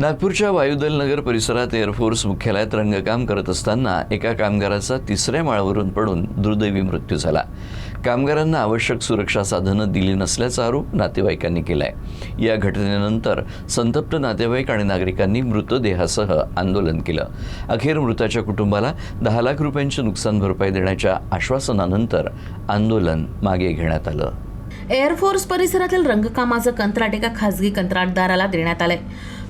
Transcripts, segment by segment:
नागपूरच्या वायुदल नगर परिसरात एअरफोर्स मुख्यालयात रंगकाम करत असताना एका कामगाराचा तिसऱ्या माळावरून पडून दुर्दैवी मृत्यू झाला। कामगारांना आवश्यक सुरक्षा साधनं दिली नसल्याचा आरोप नातेवाईकांनी केलाय। या घटनेनंतर संतप्त नातेवाईक आणि नागरिकांनी मृतदेहासह आंदोलन केलं। अखेर मृताच्या कुटुंबाला 10 लाख रुपयांची नुकसान भरपाई देण्याच्या आश्वासनानंतर आंदोलन मागे घेण्यात आलं। एअरफोर्स परिसरातील रंगकामाचं कंत्राट एका खासगी कंत्राटदाराला देण्यात आलंय।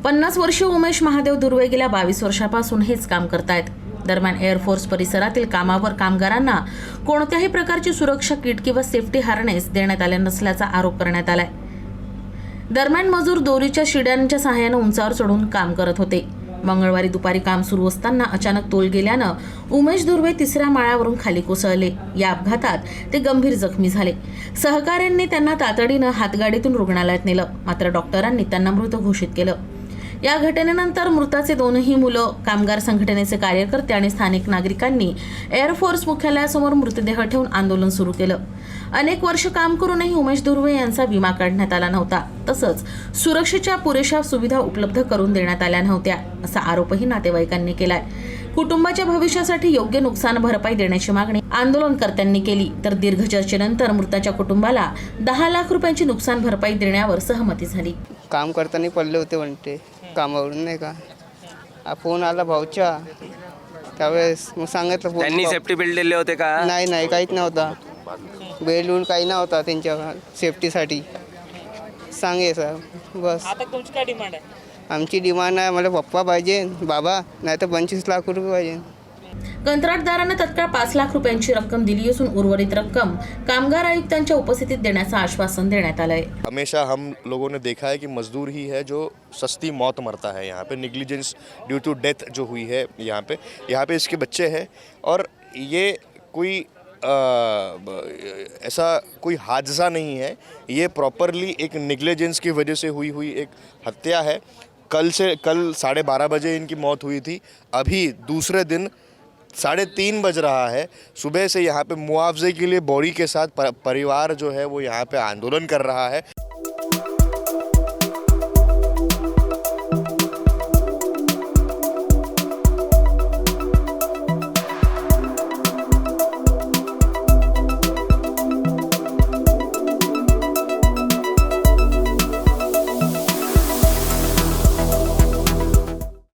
50 वर्षीय उमेश महादेव दुर्वे गेल्या 22 वर्षापासून हेच काम करतायत। दरम्यान एअरफोर्स परिसरातील कामावर कामगारांना कोणत्याही प्रकारची सुरक्षा किट किंवा सेफ्टी हार्नेस देण्यात आले नसल्याचा आरोप करण्यात आलाय। दरम्यान मजूर दोरीच्या शिड्यांच्या सहाय्याने उंचावर चढून काम करत होते। मंगळवारी दुपारी काम सुरू असताना अचानक तोल गेल्यानं उमेश दुर्वे तिसऱ्या माळ्यावरून खाली कोसळले। या अपघातात ते गंभीर जखमी झाले। सहकाऱ्यांनी त्यांना तातडीनं हातगाडीतून रुग्णालयात नेलं, मात्र डॉक्टरांनी त्यांना मृत घोषित केलं। या घटनेनंतर मृताचे दोनही मुलं, कामगार संघटनेचे कार्यकर्ते आणि स्थानिक नागरिकांनी एअरफोर्स मुख्यालयासमोर मृतदेह ठेवून आंदोलन सुरू केलं। अनेक वर्ष काम करूनही उमेश दुर्वे यांचा विमा काढण्यात आला नव्हता, तसंच सुरक्षेच्या पुरेशा सुविधा उपलब्ध करून देण्यात आल्या नव्हत्या, असा आरोपही नातेवाईकांनी केलाय। कुटुंबाच्या भविष्यासाठी योग्य नुकसान भरपाई देण्याची मागणी आंदोलनकर्त्यांनी केली, तर दीर्घ चर्चेनंतर मृताच्या कुटुंबाला 10 लाख रुपयांची नुकसान भरपाई देण्यावर सहमती झाली। काम करताना पडले होते म्हणते कामावरून, नाही का। फोन आला भाऊच्या, त्यावेळेस मग सांगितलं त्यांनी सेफ्टी बेल्ट दिले होते का? नाही काहीच नव्हता, बेल्ट काही नव्हता त्यांच्या सेफ्टीसाठी। सांगे सर बस। आता तुमची काय डिमांड आहे? आमची डिमांड आहे, मला पप्पा पाहिजे बाबा, नाही तर 25 लाख रुपये पाहिजे। कंत्राटदाराने तत्काळ 5 लाख रुपयांची रक्कम दिली असून उर्वरित रक्कम कामगार आयुक्तांच्या उपस्थितीत देण्याचं आश्वासन देण्यात आलंय। हमेशा हम लोगों ने देखा है कि मजदूर ही है जो सस्ती मौत मरता है। यहाँ पे नेग्लिजेंस ड्यू टू डेथ जो हुई है यहाँ पे इसके बच्चे हैं, और ये कोई ऐसा कोई हादसा नहीं है, ये प्रॉपरली एक नेग्लिजेंस की वजह से हुई एक हत्या है। कल 12:30 बजे इनकी मौत हुई थी। अभी दूसरे दिन 3:30 बज रहा है। सुबह से यहाँ पे मुआवजे के लिए बॉडी के साथ परिवार जो है वो यहाँ पे आंदोलन कर रहा है।